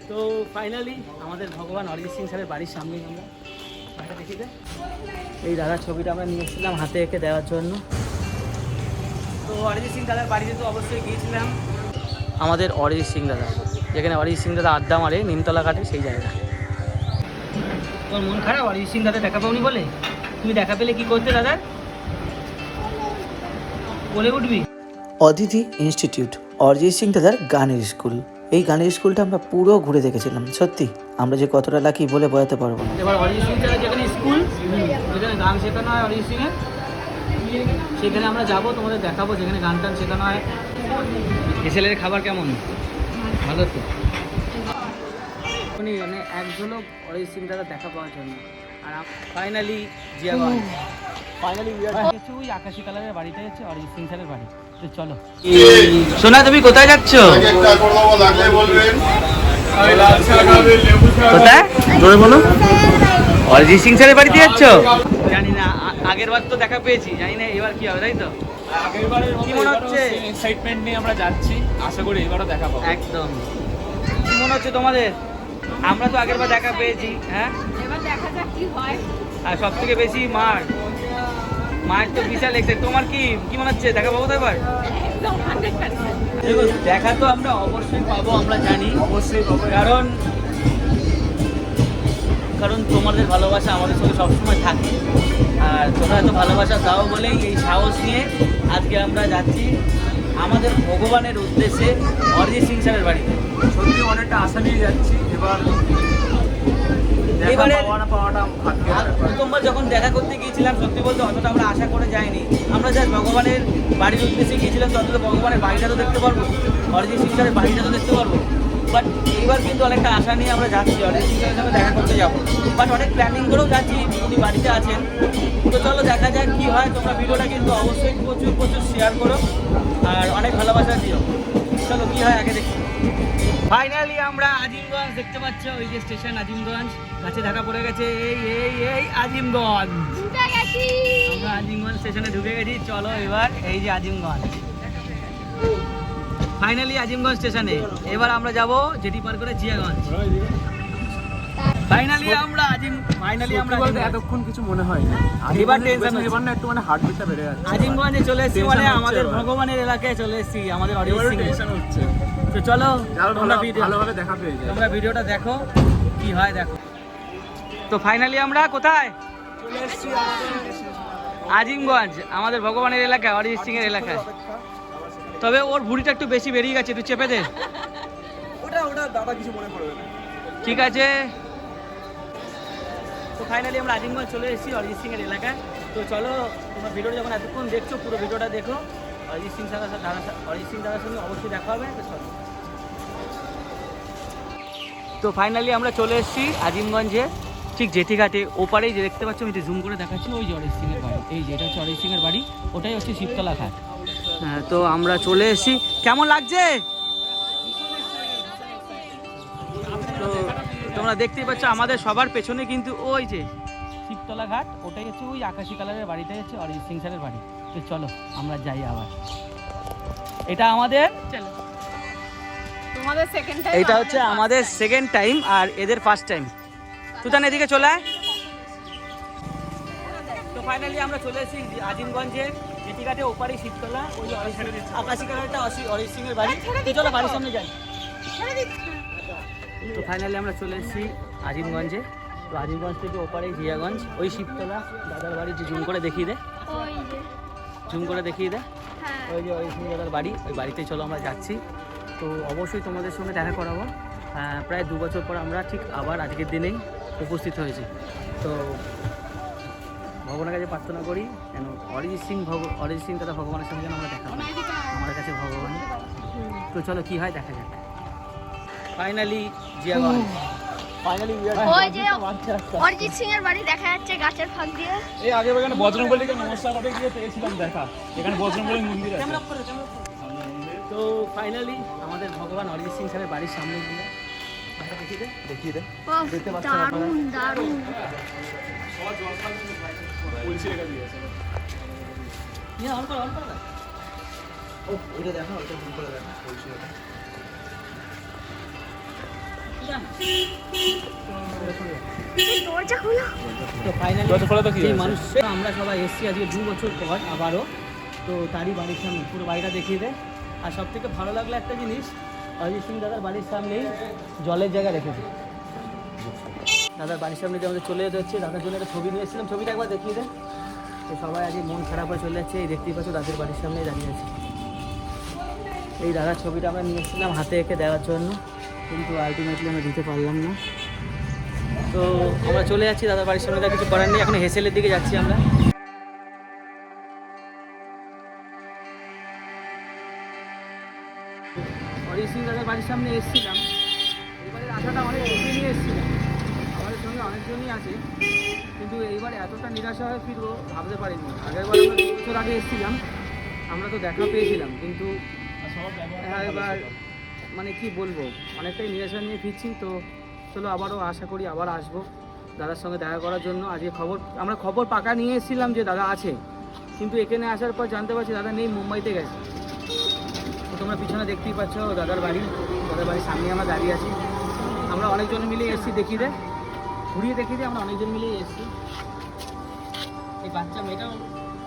তো ফাইনালি আমাদের ভগবান অরিজিৎ সিং স্যারের বাড়ির সামনেই আমরা বাড়িটা দেখি দে। এই দাদার ছবিটা আমরা নিয়ে এসেছিলাম হাতে এঁকে দেওয়ার জন্য। তো অরিজিৎ সিং দাদার বাড়িতে তো অবশ্যই গিয়েছিলাম, আমাদের অরিজিৎ সিং দাদা, যেখানে অরিজিৎ সিং দাদা আড্ডা মারে নিমতলা ঘাটে, সেই জায়গা। তোর মন খারাপ অরিজিৎ সিং দাদা দেখা পাওনি বলে? তুমি দেখা পেলে কি করতে দাদা? বলে উঠবি। অদিতি ইনস্টিটিউট অরিজিৎ সিং দাদার গানের স্কুল। এই গানের স্কুলটা আমরা পুরো ঘুরে দেখেছিলাম। সত্যি আমরা যে কতটা লাকি বলে বোঝাতে পারবো না। এবার অরিজিৎ সিং দাদার যেখানে স্কুল, যেখানে গান শেখানো হয় অরিজিৎ সিংয়ের, সেখানে আমরা যাবো, তোমাদের দেখাবো যেখানে গান টান শেখানো হয়। এসএলের খাবার কেমন? ভালো তো। মানে এক ঝলক অরিজিৎ সিং দাদা দেখা পাওয়ার জন্য। আর ফাইনালি জিয়াগঞ্জ, ফাইনালি ওই আকাশি কালারের বাড়িটা হচ্ছে অরিজিৎ সিং স্যারের বাড়ি। তো চলো। সোনা তুমি কোথায় যাচ্ছ? কোথায় জোরে বলো। অরিজিৎ সিং স্যারের বাড়িতে যাচ্ছ? জানি না, আগের বার তো দেখা পেয়েছি, জানি না এবার কি হবে, তাই তো? আগেরবারের কি মনে হচ্ছে? এক্সাইটমেন্ট নিয়ে আমরা যাচ্ছি, আশা করি এবারও দেখা পাবো। একদম। কি মনে হচ্ছে তোমাদের? আমরা তো আগেরবার দেখা পেয়েছি, হ্যাঁ এবার দেখা যাক কি হয়। আর সব থেকে বেশি মায়ের তো বিশাল এক্সাইট। তোমার কি মনে হচ্ছে দেখা পাবো তো এবার? দেখা তো আমরা অবশ্যই পাবো, আমরা জানি অবশ্যই পাবো, কারণ তোমাদের ভালোবাসা আমাদের সঙ্গে সবসময় থাকে। আর তোমরা এত ভালোবাসা দাও বলেই এই সাহস নিয়ে আজকে আমরা যাচ্ছি আমাদের ভগবানের উদ্দেশ্যে অরিজিৎ সিং স্যারের বাড়িতে। সত্যি অনেকটা আশা নিয়ে যাচ্ছি। এবারে প্রথমবার যখন দেখা করতে গিয়েছিলাম, সত্যি বলতে অতটা আমরা আশা করে যাইনি। আমরা যা ভগবানের বাড়ির উদ্দেশ্যে গিয়েছিলাম, তত ভগবানের বাড়িটা তো দেখতে পারবো, অরিজিৎ সিং স্যারের বাড়িটা তো দেখতে পারবো। বাট এইবার কিন্তু অনেকটা আশা নিয়ে আমরা যাচ্ছি, অরিজিৎ সিং স্যারের সঙ্গে দেখা করতে যাবো। বাট অনেক প্ল্যানিং করেও যাচ্ছি, উনি বাড়িতে আছেন। তো চলো দেখা যাক কী হয়। তোমরা ভিডিওটা কিন্তু অবশ্যই প্রচুর শেয়ার করো আর অনেক ভালোবাসা দিও। চলো কী হয় আগে দেখি। ফাইনালি আমরা আজিমগঞ্জ দেখতে পাচ্ছ, ওই যে স্টেশন আজিমগঞ্জ, কাছে দেখা পড়ে গেছে। এই আজিমগঞ্জ, আমরা আজিমগঞ্জ স্টেশনে ঢুকে গেছি। চলো এবার এই যে আজিমগঞ্জ, ফাইনালি আজিমগঞ্জ স্টেশনে। এবার আমরা যাব জেটি পার করে জিয়াগঞ্জ। ফাইনালি আমরা এতক্ষণ কিছু মনে হয় না। এবার টেনশন এবার না একটু মানে হার্টবিটটা বেড়ে যাচ্ছে। আজিমগঞ্জে চলে এসেছি, মানে আমাদের ভগবানের এলাকায় চলে এসেছি, আমাদের অরিজিৎ সিং। হচ্ছে। তো চলো তোমরা ভালোভাবে দেখা পেয়ে যায়। তোমরা ভিডিওটা দেখো কি হয় দেখো। তো ফাইনালি আমরা কোথায় চলে এসেছি? আজিমগঞ্জ, আমাদের ভগবানের এলাকায়, অরিজিৎ সিং এর এলাকায়। তবে ওর ভুঁড়িটা একটু বেশি বেরিয়ে গেছে, একটু চেপে দে। ওটা দাদা কিছু মনে করবে না। ঠিক আছে। তো ফাইনালি আমরা আজিমগঞ্জ চলে এসেছি অরিজিৎ সিং এর এলাকায়। তো চলো তোমরা ভিডিওটা যখন এতক্ষণ দেখছো, পুরো ভিডিওটা দেখো। অরিজিৎ সিং দাদার সঙ্গে অবশ্যই দেখা হবে। তো চলো। তো ফাইনালি আমরা চলে এসেছি আজিমগঞ্জে, ঠিক জেঠিঘাটে ওপারেই যে দেখতে পাচ্ছ, আমি একটু জুম করে দেখাচ্ছি, ওই যে অরিজিৎ সিং এর বাড়ি। এই যে এটা হচ্ছে অরিজিৎ সিং এর বাড়ি, ওটাই হচ্ছে শিবতলা ঘাট। হ্যাঁ, তো আমরা চলে এসেছি। কেমন লাগছে? তো তোমরা দেখতেই পাচ্ছ আমাদের সবার পেছনে কিন্তু ওই যে শিবতলা ঘাট, ওটাই হচ্ছে ওই আকাশি কালারের বাড়িটাই হচ্ছে অরিজিৎ সিং স্যারের বাড়ি। তো চলো আমরা যাই আবার। এটা আমাদের এটা হচ্ছে আমাদের সেকেন্ড টাইম আর এদের ফার্স্ট টাইম। তুতান এদিকে চলে আয়। তো ফাইনালি আমরা চলে এসেছি আজিমগঞ্জে জেঠিঘাটে ওপারে শিবতলা, ওই আকাশি কালারটা অরিজিৎ সিং এর বাড়ি। তো চলো বাড়ির সামনে যাই। তো ফাইনালি আমরা চলে এসেছি আজিমগঞ্জে। তো আজিমগঞ্জ থেকে ওপারে জিয়াগঞ্জ, ওই শিবতলা দাদার বাড়ি। জুম করে দেখিয়ে দে, ওই যে অরিজিৎ সিং দাদার বাড়ি, ওই বাড়িতে চলো আমরা যাচ্ছি। তো অবশ্যই তোমাদের সঙ্গে দেখা করাবো। প্রায় 2 বছর পর আমরা ঠিক আবার আজকের দিনেই উপস্থিত হয়েছি। তো ভগবানের কাছে প্রার্থনা করি যেন অরিজিৎ সিং দাদা ভগবানের সঙ্গে যেন আমরা দেখা করি, আমার কাছে ভগবান। তো চলো কি হয় দেখা যাক। ফাইনালি জিয়াগঞ্জ, অরিজিৎ সিং এর বাড়ি দেখা যাচ্ছে গাছের ফাঁক দিয়ে। এই আগে এখানে বজরংবলীকে নমস্কার করতে গিয়ে পেয়েছিলাম দেখা। এখানে বজরংবলী মন্দির আছে। তো ফাইনালি আমাদের ভগবান অরিজিৎ সিং স্যারের বাড়ির সামনে গিয়ে দেখিয়ে দে। দেখতে পাচ্ছেন দারুণ দারুণ। ও এটা দেখো, ওটা জুম করে দেখো। দরজা খোলো। তো ফাইনালি দরজা খোলা তো কি যে হয়েছে? মানুষ আমরা সবাই এসছি আজকে 2 বছর পর আবারও, তো তারই বাড়ির সামনে পুরো বাড়িটা দেখিয়ে দেয়। আর সব থেকে ভালো লাগলো একটা জিনিস, অরিজিৎ সিং দাদার বাড়ির সামনেই জলের জায়গা রেখেছে। দাদার বাড়ির সামনে যে আমাদের চলে যেতে হচ্ছে, দাদার জন্য একটা ছবি নিয়ে এসেছিলাম, ছবিটা একবার দেখিয়ে দেয়। তো সবাই আজকে মন খারাপ হয়ে চলে যাচ্ছে, এই দেখতেই পাচ্ছ দাদার বাড়ির সামনেই দাঁড়িয়ে আছে। এই দাদার ছবিটা আমরা নিয়ে এসেছিলাম হাতে এঁকে দেওয়ার জন্য, কিন্তু আলটিমেটলি আমরা দিতে পারলাম না। তো আমরা চলে যাচ্ছি দাদার বাড়ির সামনে, তার কিছু করার নেই। এখন হেসেলের দিকে যাচ্ছি আমরা। অরিজিৎ সিং দাদার বাড়ির সামনে এসেছিলাম, এবারের আশাটা অনেক বেশি নিয়ে এসেছিলাম, আমাদের সঙ্গে অনেকজনই আছে, কিন্তু এইবার এতটা নিরাশা হয়ে ফিরবো ভাবতে পারিনি। আগেরবার আমরা 2 বছর আগে এসেছিলাম, আমরা তো দেখা পেয়েছিলাম, কিন্তু এবার মানে কি বলবো, অনেকটাই নিরাশা নিয়ে ফিরছি। তো চলো আবারও আশা করি আবার আসবো দাদার সঙ্গে দেখা করার জন্য। আজকে আমরা খবর পাকা নিয়ে এসেছিলাম যে দাদা আছে, কিন্তু এখানে আসার পর জানতে পারছি দাদা নেই, মুম্বাইতে গেছে। তো তোমরা পিছনে দেখতেই পাচ্ছ দাদার বাড়ির সামনে আমরা দাঁড়িয়ে আছি। আমরা অনেকজন মিলে এসেছি, দেখিয়ে দে, ঘুরিয়ে দেখিয়ে দে, আমরা অনেকজন মিলেই এসেছি। এই বাচ্চা মেয়েটাও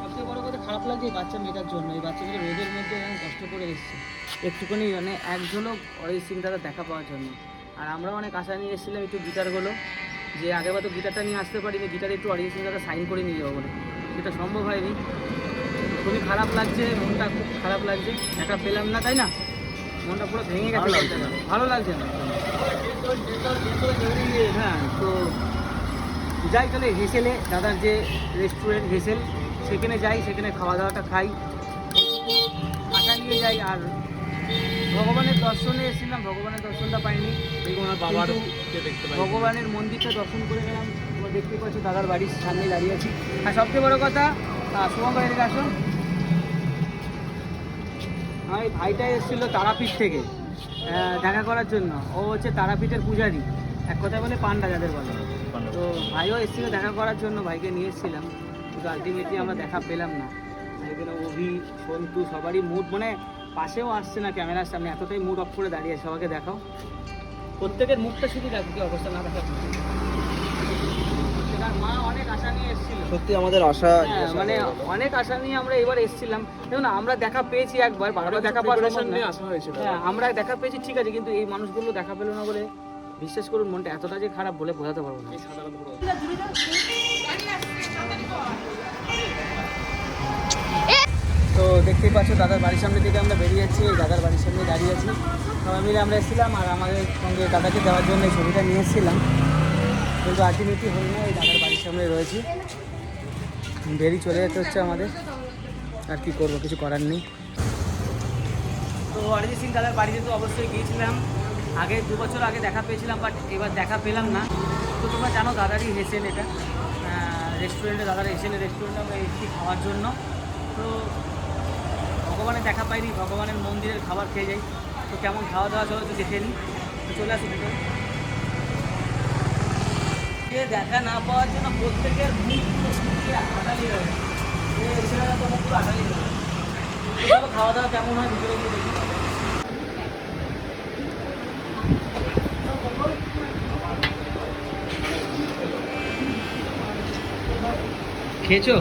সবচেয়ে বড় কথা খারাপ লাগছে এই বাচ্চা মেয়েটার জন্য। এই বাচ্চাগুলো রোদের মধ্যে এরকম কষ্ট করে এসেছে একটুখানি, মানে এক ঝলক অরিজিৎ সিং দাদা দেখা পাওয়ার জন্য। আর আমরা অনেক আশা নিয়ে এসেছিলাম একটু গিটারগুলো, যে আগেবার তো গিটারটা নিয়ে আসতে পারিনি, গিটারে একটু অরিজিৎ সিং দাদা সাইন করে নিয়ে যাবো বলে, সেটা সম্ভব হয়নি। খুবই খারাপ লাগছে, মনটা খুব খারাপ লাগছে, দেখা পেলাম না, তাই না? মনটা পুরো ভেঙে গেছে, ভালো লাগছে না। হ্যাঁ, তো যাই তাহলে হেসেলে দাদার যে রেস্টুরেন্ট হেসেল, সেখানে যাই, সেখানে খাওয়া দাওয়াটা খাই, আশা নিয়ে যাই। আর ভগবানের দর্শনে এসেছিলাম, ভগবানের দর্শনটা পাইনি, বাবার ভগবানের মন্দিরটা দর্শন করে গেলাম। তোমরা দেখতে পাচ্ছ দাদার বাড়ির সামনে দাঁড়িয়ে আছি। আর সবচেয়ে বড় কথা, শুভঙ্কর এদিকে আসুন, আমার এই ভাইটা এসেছিলো তারাপীঠ থেকে দেখা করার জন্য। ও হচ্ছে তারাপীঠের পূজারী, এক কথায় বলে পান্ডা যাদের বলে। তো ভাইও এসেছিলো দেখা করার জন্য, ভাইকে নিয়ে এসেছিলাম, কিন্তু আলটিমেটলি আমরা দেখা পেলাম না। এখানে অভি, সন্তু সবারই মুড, মানে পাশেও আসছে না ক্যামেরার সামনে, এতটাই মুড অফ করে দাঁড়িয়ে আছে। সবাইকে দেখাও, প্রত্যেকের মুখটা শুধু দেখো কি অবস্থা, না দেখা মা অনেক আশা নিয়ে এসেছিল, সত্যি আমাদের আশা, মানে অনেক আশা নিয়ে আমরা এবার এসেছিলাম। দেখুন আমরা দেখা পেয়েছি একবার, বারবার দেখা পাওয়ার সম্ভব না। হ্যাঁ, আমরা দেখা পেয়েছি ঠিক আছে, কিন্তু এই মানুষগুলো দেখা পেলো না বলে বিশ্বাস করুন মনটা এতটা যে খারাপ বলে বোঝাতে পারবো না। তো দেখতেই পাচ্ছ দাদার বাড়ির সামনে থেকে আমরা বেরিয়ে যাচ্ছি, এই দাদার বাড়ির সামনে দাঁড়িয়ে আছি, সবাই মিলে আমরা এসেছিলাম। আর আমাদের সঙ্গে দাদাকে দেওয়ার জন্য এই ছবিটা নিয়ে এসেছিলাম, কিন্তু আলটিমেটলি হল না, এই দাদার বাড়ির সামনে রয়েছি, বেরিয়ে চলে যেতে হচ্ছে আমাদের। আর কি করবো, কিছু করার নেই। তো অরিজিৎ সিং দাদার বাড়িতে তো অবশ্যই গিয়েছিলাম, আগে 2 বছর আগে দেখা পেয়েছিলাম, বাট এবার দেখা পেলাম না। তো তোমরা জানো দাদারই হেসেল, এটা রেস্টুরেন্টে, দাদার হেসেলের রেস্টুরেন্টে আমরা এসেছি খাওয়ার জন্য। তো ভগবানের দেখা পাইনি, ভগবানের মন্দিরের খাবার খেয়ে যাই। তো কেমন খাওয়া দাওয়া চলো তো দেখে নিই, তো চলে আসি ভিতরে। দেখা না পাওয়ার জন্য প্রত্যেকের মুখ আটালি হবে, পুরো আটালি হবে। খাওয়া দাওয়া কেমন হয় ভিতরে গিয়ে দেখি। খেয়েছো?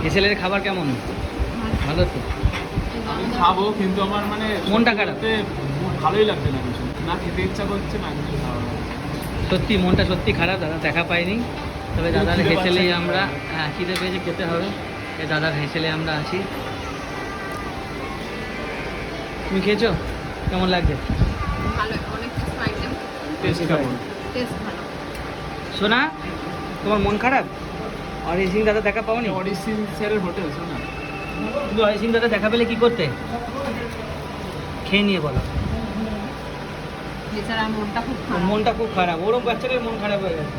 হেসেলের খাবার কেমন? ভালো তো? আমি খাবো, কিন্তু আমার মানে মনটা খারাপ, ভালোই লাগছে না, কিছু না খেতে ইচ্ছা করছে না কিছু খাওয়া। সত্যি মনটা সত্যি খারাপ, দাদা দেখা পাইনি। তবে দাদার হেসেলেই আমরা, হ্যাঁ খিদে পেয়েছে, খেতে হবে। এই দাদার হেসেলে আমরা আছি। তুমি খেয়েছো? কেমন লাগছে? ভালো, অনেক কিছু আইটেম, টেস্ট কেমন? টেস্ট ভালো। শোনা, তোমার মন খারাপ? অরিজিৎ সিং দাদা দেখা পাওনি? অরিজিৎ সিং স্যারের হোটেল শোনা, কিন্তু অরিজিৎ সিং দাদা দেখা পেলে কি করতে? খেয়ে নিয়ে বলো। বেচারার মনটা খুব ওর খারাপ। মনটা খুব খারাপ, ওরম বাচ্চাদের মন খারাপ হয়ে গেছে।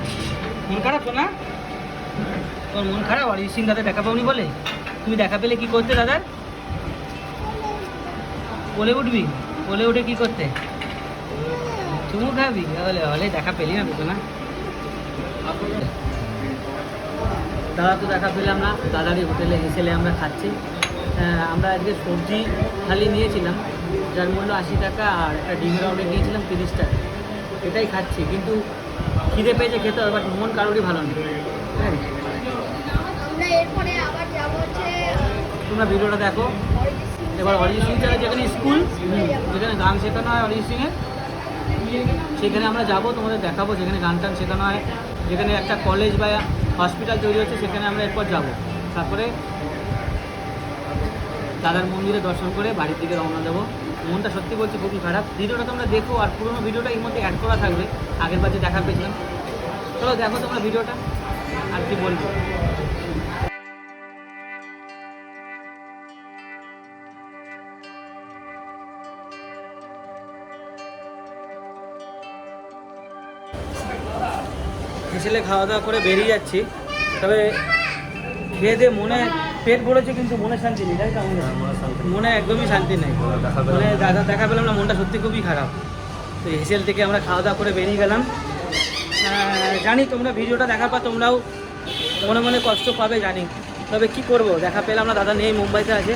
মন খারাপ তো না? তোর মন খারাপ অরিজিৎ সিং দাদা দেখা পাওনি বলে? তুমি দেখা পেলে কি করতে দাদার? বলে উঠবি, বলে উঠে কি করতে? চুমু খাবি? হলে হলে দেখা পেলি না তো না? দাদা তো দেখা পেলাম না, দাদারই হোটেলে হেসেলে আমরা খাচ্ছি। আমরা আজকে সবজি থালি নিয়েছিলাম, যার মূল্য 80 টাকা, আর একটা ডিমের অর্ডার দিয়েছিলাম 30 টাকা। এটাই খাচ্ছি, কিন্তু খিদে পেয়েছে, খেতে হবে, বাট মন কারোরই ভালো নেই। হ্যাঁ, আমরা এরপরে আবার যাবো হচ্ছে তোমরা ভিডিওটা দেখো। এবার অরিজিৎ সিং স্যারের যেখানে স্কুল, যেখানে গান শেখানো হয় অরিজিৎ সিংয়ের, সেখানে আমরা যাব, তোমাদের দেখাবো। যেখানে গান টান শেখানো হয়, যেখানে একটা কলেজ বা হসপিটাল তৈরি হচ্ছে, সেখানে আমরা এরপর যাব। তারপরে দাদার মন্দিরে দর্শন করে বাড়ির দিকে রওনা দেবো। মনটা সত্যি বলছি খুবই খারাপ। ভিডিওটা তোমরা দেখো, আর পুরোনো ভিডিওটা এর মধ্যে অ্যাড করা থাকবে, আগের বার যে দেখা পেয়েছিলাম। চলো দেখো তোমরা ভিডিওটা, আর কি বলবো। হেসেলে খাওয়া দাওয়া করে বেরিয়ে যাচ্ছি, তবে খেয়ে দিয়ে মনে পেট ভরেছে, কিন্তু মনে শান্তি নেই, তাই তো? মনে একদমই শান্তি নেই। মানে দাদা দেখা পেলাম না, মনটা সত্যি খুবই খারাপ। তো হেসেল থেকে আমরা খাওয়া দাওয়া করে বেরিয়ে গেলাম। জানি তোমরা ভিডিওটা দেখার পর তোমরাও মনে মনে কষ্ট পাবে, জানি। তবে কি করব, দেখা পেলাম না, দাদা নেই, মুম্বাইতে আছে।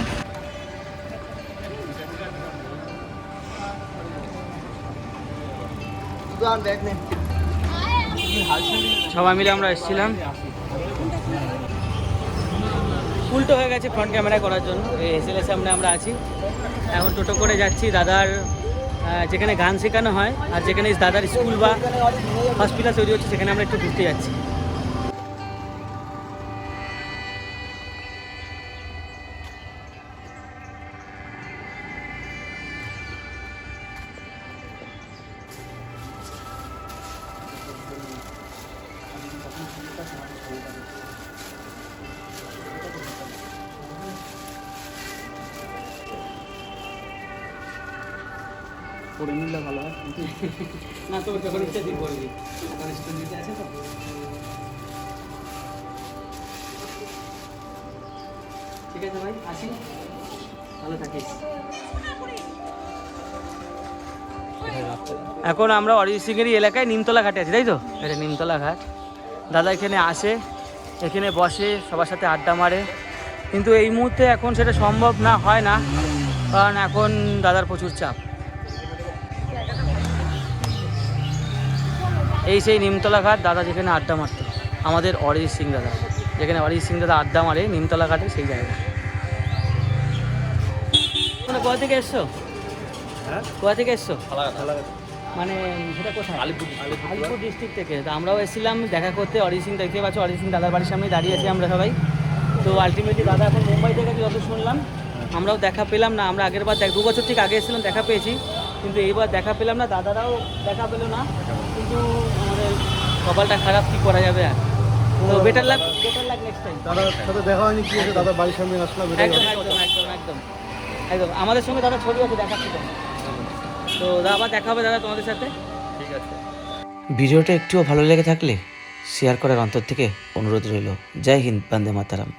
সবাই মিলে আমরা এসেছিলাম, উল্টো হয়ে গেছে ফ্রন্ট ক্যামেরায় করার জন্য। এই এসএলের সামনে আমরা আছি, এখন টোটো করে যাচ্ছি দাদার যেখানে গান শেখানো হয়, আর যেখানে দাদার স্কুল বা হসপিটাল তৈরি হচ্ছে, সেখানে আমরা একটু ঘুরতে যাচ্ছি। পড়ে নিলে ভালো হয়। না তো যখন ইচ্ছা দিন করবি, ওখানে স্টুডিওতে আছে তো। ঠিক আছে ভাই, আসি, ভালো থাকিস। এখন আমরা অরিজিৎ সিংয়েরই এলাকায় নিমতলা ঘাটে আছি, তাই তো? এটা নিমতলা ঘাট। দাদা এখানে আসে, এখানে বসে, সবার সাথে আড্ডা মারে, কিন্তু এই মুহূর্তে এখন সেটা সম্ভব না, হয় না, কারণ এখন দাদার প্রচুর চাপ। এই সেই নিমতলা ঘাট, দাদা যেখানে আড্ডা মারতো, আমাদের অরিজিৎ সিং দাদা, যেখানে অরিজিৎ সিং দাদা আড্ডা মারে, নিমতলা ঘাটে সেই জায়গা। তোমরা কোথা থেকে এসছো? হ্যাঁ, কোথা থেকে এসছো? ভালো। মানে সেটা কোথায়? আলিপুর ডিস্ট্রিক্ট থেকে। তো আমরাও এসেছিলাম দেখা করতে। অরিজিৎ সিং দেখতে পাচ্ছ, অরিজিৎ সিং দাদার বাড়ির সামনে দাঁড়িয়ে আছি আমরা সবাই। তো আলটিমেটলি দাদা এখন মুম্বাই থেকে যত শুনলাম, আমরাও দেখা পেলাম না। আমরা আগের বার 2 বছর ঠিক আগে এসেছিলাম, দেখা পেয়েছি, কিন্তু এইবার দেখা পেলাম না, দাদারাও দেখা পেলো না। কিন্তু আমাদের কপালটা খারাপ, কী করা যাবে আর। তো বেটার লাক নেক্সট টাইম। দাদার সাথে দেখা হয়নি, কি হয়েছে? দাদার বাড়ির সামনে আসলাম, একদম একদম একদম একদম একদম আমাদের সঙ্গে দাদা ছবি আছে, দেখাচ্ছি তো। তো আবার দেখা হবে দাদা তোমাদের সাথে। ঠিক আছে। ভিডিওটা একটুও ভালো লেগে থাকলে শেয়ার করার অন্তর থেকে অনুরোধ রইল। জয় হিন্দ, বন্দে মাতারাম।